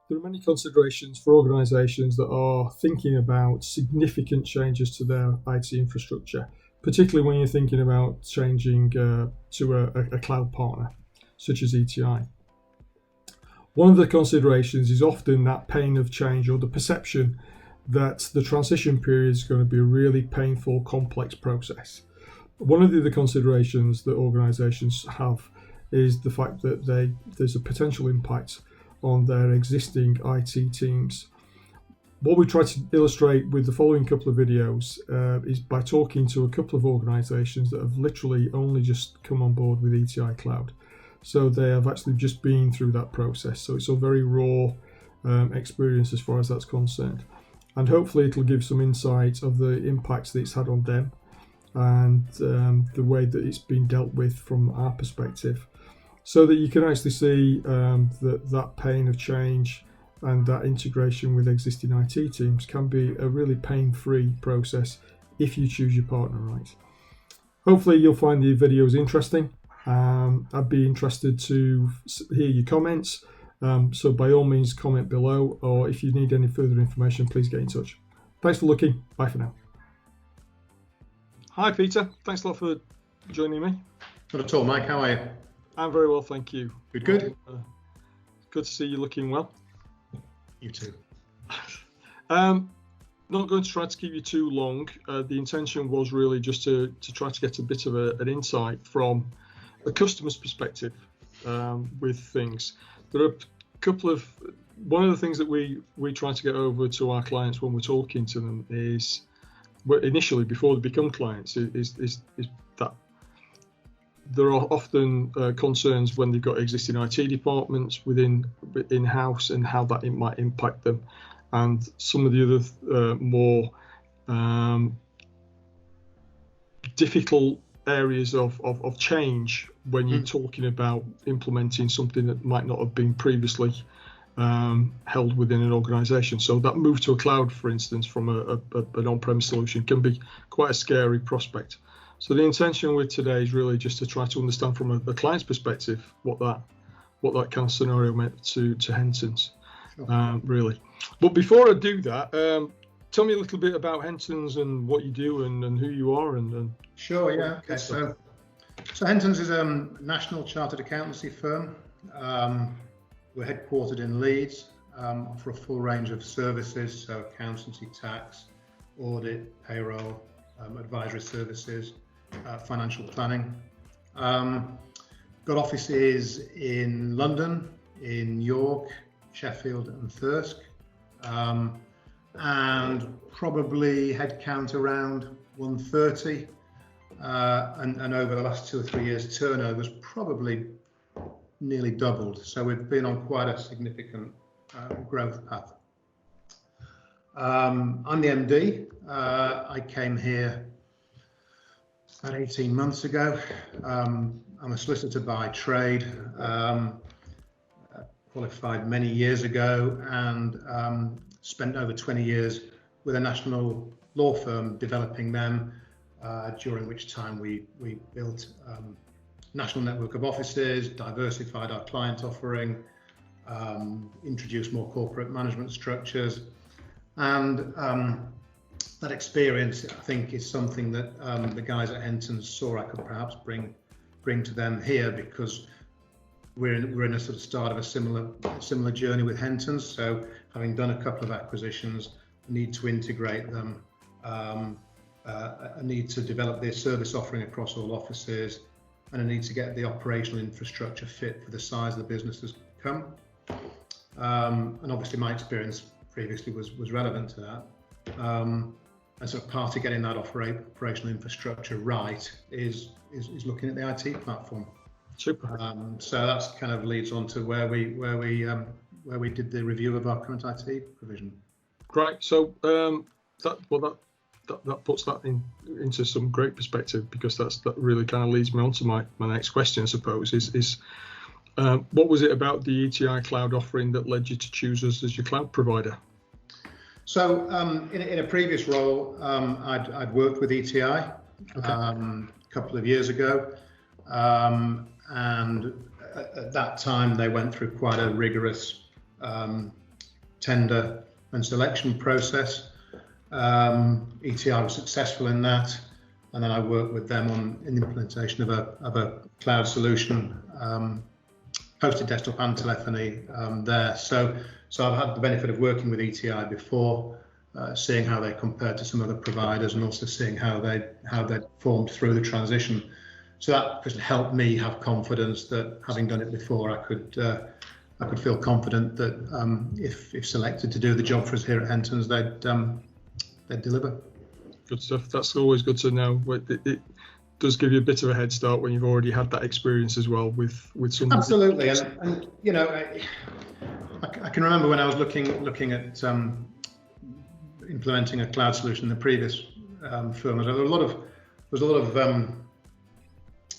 There are many considerations for organisations that are thinking about significant changes to their IT infrastructure, particularly when you're thinking about changing to a cloud partner, such as ETI. One of the considerations is often that pain of change, or the perception that the transition period is going to be a really painful, complex process. One of the other considerations that organisations have is the fact that there's a potential impact on their existing IT teams. What we try to illustrate with the following couple of videos is by talking to a couple of organisations that have literally only just come on board with etiCloud. So they have actually just been through that process. So it's a very raw experience as far as that's concerned. And hopefully it'll give some insight of the impacts that it's had on them and the way that it's been dealt with from our perspective, so that you can actually see that pain of change and that integration with existing IT teams can be a really pain-free process if you choose your partner right. Hopefully you'll find the videos interesting. I'd be interested to hear your comments, so by all means comment below, or if you need any further information, please get in touch. Thanks for looking. Bye for now. Hi Peter, thanks a lot for joining me. Not at all, Mike. How are you? I'm very well, thank you. Good. Good to see you looking well. You too. Not going to try to keep you too long. The intention was really just to try to get a bit of an insight from a customer's perspective with things. There are a couple of, one of the things that we try to get over to our clients when we're talking to them is, initially before they become clients, is that there are often concerns when they've got existing IT departments in-house and how that it might impact them, and some of the other more difficult areas of change when you're talking about implementing something that might not have been previously held within an organization. So that move to a cloud, for instance, from an on-premise solution can be quite a scary prospect. So the intention with today is really just to try to understand from a client's perspective what that kind of scenario meant to Hentons, really. But before I do that, tell me a little bit about Hentons and what you do and who you are. Sure, yeah. Okay. So Hentons is a national chartered accountancy firm. We're headquartered in Leeds, offer a full range of services, so accountancy, tax, audit, payroll, advisory services, financial planning. Got offices in London, in York, Sheffield and Thirsk, and probably headcount around 130. And over the last 2 or 3 years, turnover's probably nearly doubled. So we've been on quite a significant growth path. I'm the MD. I came here about 18 months ago. I'm a solicitor by trade, qualified many years ago, and spent over 20 years with a national law firm developing them, during which time we built national network of offices, diversified our client offering, introduced more corporate management structures, and that experience, I think, is something that the guys at Hentons saw I could perhaps bring to them here, because we're in a sort of start of a similar journey with Hentons. So having done a couple of acquisitions, need to integrate them, a need to develop their service offering across all offices, and a need to get the operational infrastructure fit for the size of the business has come. And obviously my experience previously was relevant to that. And so part of getting that operational infrastructure right is looking at the IT platform. Super. So that's kind of leads on to where we did the review of our current IT provision. Great. So that puts that into some great perspective, because that really kind of leads me on to my next question, I suppose, is what was it about the etiCloud offering that led you to choose us as your cloud provider? So in a previous role, I'd worked with ETI a couple of years ago, and at that time they went through quite a rigorous tender and selection process. ETI was successful in that, and then I worked with them on the implementation of a cloud solution, hosted desktop and telephony there. So I've had the benefit of working with ETI before, seeing how they compared to some other providers, and also seeing how they formed through the transition. So that just helped me have confidence that, having done it before, I could feel confident that if selected to do the job for us here at Hentons, they'd deliver. Good stuff. That's always good to know. It does give you a bit of a head start when you've already had that experience as well with some. Absolutely, and you know, I can remember when I was looking at implementing a cloud solution in the previous firm. There was a lot of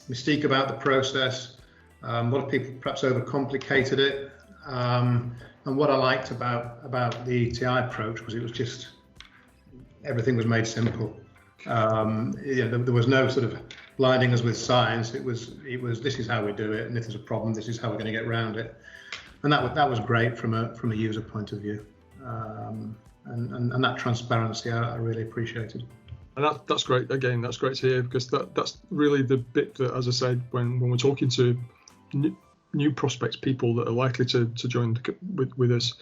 mystique about the process. A lot of people perhaps overcomplicated it. And what I liked about the ETI approach was it was just everything was made simple. There was no sort of blinding us with science. It was this is how we do it, and if there's a problem, this is how we're going to get around it. And that was great from a user point of view. And that transparency I really appreciated. And that's great. Again, that's great to hear, because that's really the bit that, as I said, when we're talking to new prospects, people that are likely to join with us,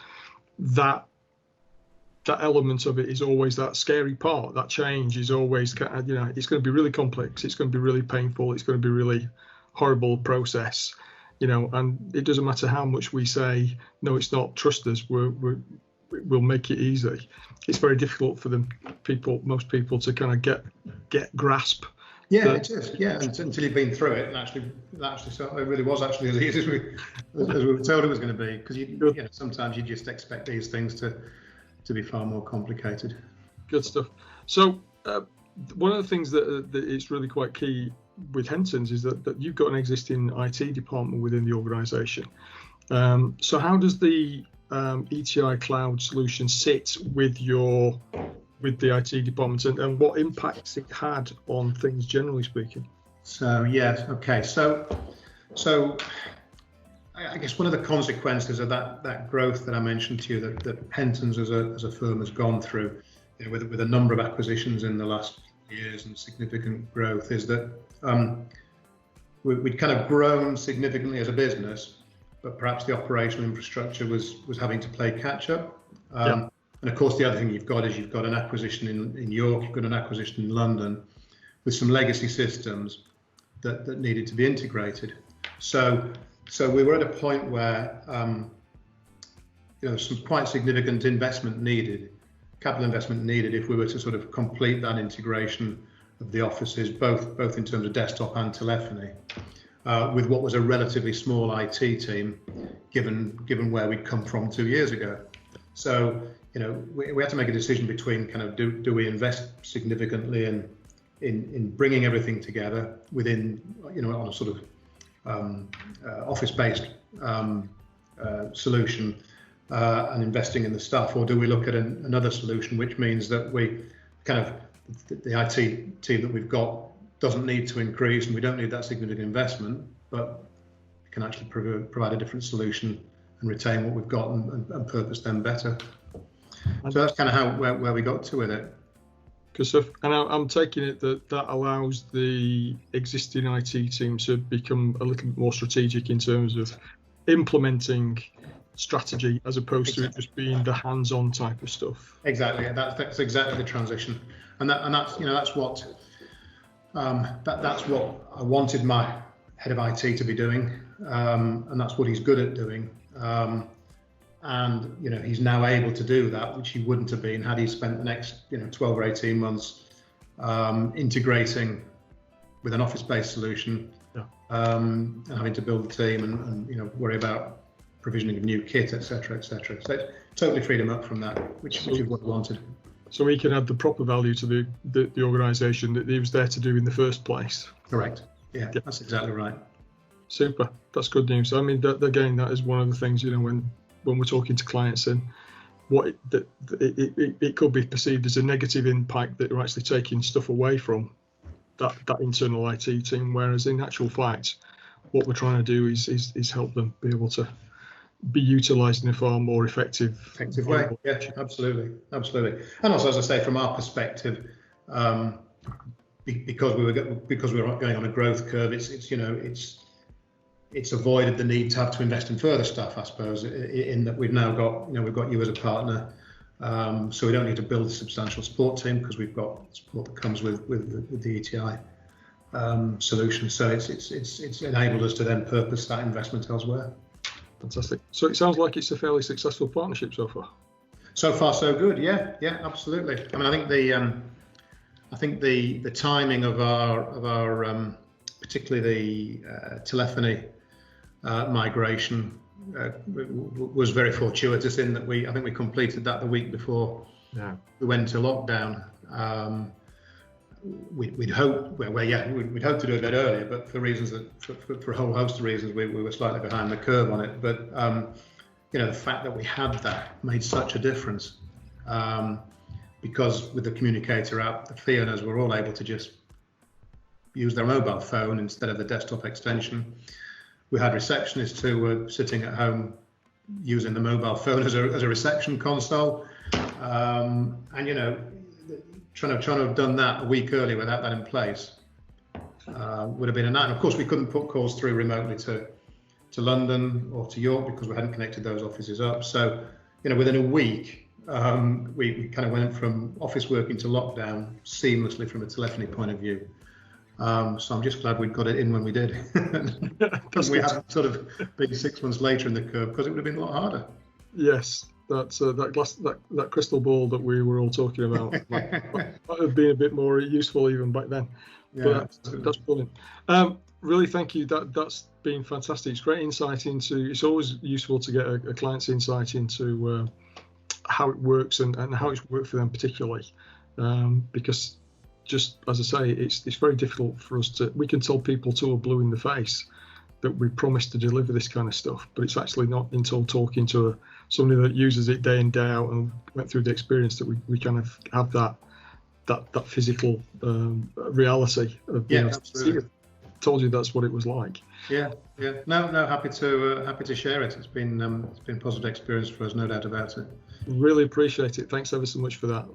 that element of it is always that scary part. That change is always, it's going to be really complex. It's going to be really painful. It's going to be really horrible process, and it doesn't matter how much we say, no, it's not, trust us, we'll make it easy. It's very difficult for most people to kind of get grasp. Yeah, it is. Yeah, until you've been through it, and actually, so it really was actually as easy as we were told it was going to be. Because sometimes you just expect these things to be far more complicated. Good stuff. So one of the things that is really quite key with Hentons is that you've got an existing IT department within the organisation. So how does the ETI cloud solution sit with the IT department, and what impacts it had on things generally speaking? So yes, okay. So I guess one of the consequences of that growth that I mentioned to you, that Hentons as a firm has gone through, with a number of acquisitions in the last years and significant growth, is that we'd kind of grown significantly as a business, but perhaps the operational infrastructure was having to play catch up. And of course, the other thing you've got an acquisition in York, you've got an acquisition in London, with some legacy systems that needed to be integrated. So we were at a point where some quite significant capital investment needed if we were to sort of complete that integration of the offices, both in terms of desktop and telephony, with what was a relatively small IT team, given where we'd come from 2 years ago. So we had to make a decision between kind of do we invest significantly in bringing everything together within on a sort of office-based solution and investing in the staff, or do we look at another solution, which means that we kind of the IT team that we've got doesn't need to increase, and we don't need that significant investment, but we can actually provide a different solution and retain what we've got and purpose them better. So that's kind of where we got to with it. Good stuff. And I'm taking it that allows the existing IT team to become a little bit more strategic in terms of implementing strategy, as opposed to it just being the hands-on type of stuff. Exactly. That's exactly the transition, and that's what I wanted my head of IT to be doing, and that's what he's good at doing. And he's now able to do that, which he wouldn't have been had he spent the next 12 or 18 months integrating with an office-based solution, and having to build the team and worry about provisioning of new kit, etc., etc. So it totally freed him up from that, which is what he wanted. So he can add the proper value to the organisation that he was there to do in the first place. Correct. Yeah, that's exactly right. Super. That's good news. I mean, that is one of the things, when we're talking to clients, and what it could be perceived as a negative impact that you're actually taking stuff away from that internal IT team, whereas in actual fact, what we're trying to do is help them be able to be utilised in a far more effective way. Yeah, absolutely. And also, as I say, from our perspective, because we were going on a growth curve, it's avoided the need to have to invest in further stuff, I suppose, in that we've now got we've got you as a partner, so we don't need to build a substantial support team because we've got support that comes with the ETI solution. So it's enabled us to then purpose that investment elsewhere. Fantastic. So it sounds like it's a fairly successful partnership so far. So far, so good. Yeah, absolutely. I mean, I think the timing of our particularly the telephony migration was very fortuitous in that I think we completed that the week before we went into lockdown. We'd hoped to do it a bit earlier, but for reasons for a whole host of reasons, we were slightly behind the curve on it. But the fact that we had that made such a difference, because with the communicator app, the fee earners were all able to just use their mobile phone instead of the desktop extension. We had receptionists who were sitting at home using the mobile phone as a reception console, and trying to have done that a week earlier without that in place would have been a nightmare. Of course, we couldn't put calls through remotely to London or to York because we hadn't connected those offices up. So, within a week, we kind of went from office working to lockdown seamlessly from a telephony point of view. So I'm just glad we got it in when we did. We haven't sort of been 6 months later in the curve, because it would have been a lot harder. Yes. That's that crystal ball that we were all talking about might have been a bit more useful even back then. Yeah, but that's brilliant. Really, thank you. That's been fantastic. It's great insight into. It's always useful to get a client's insight into how it works and how it's worked for them particularly, because just as I say, it's very difficult for us to. We can tell people till we're blue in the face that we promised to deliver this kind of stuff, but it's actually not until talking to somebody that uses it day in, day out and went through the experience that we kind of have that physical reality of being able to see it. Told you that's what it was like. Yeah. No, happy to share it. It's been a positive experience for us, no doubt about it. Really appreciate it. Thanks ever so much for that.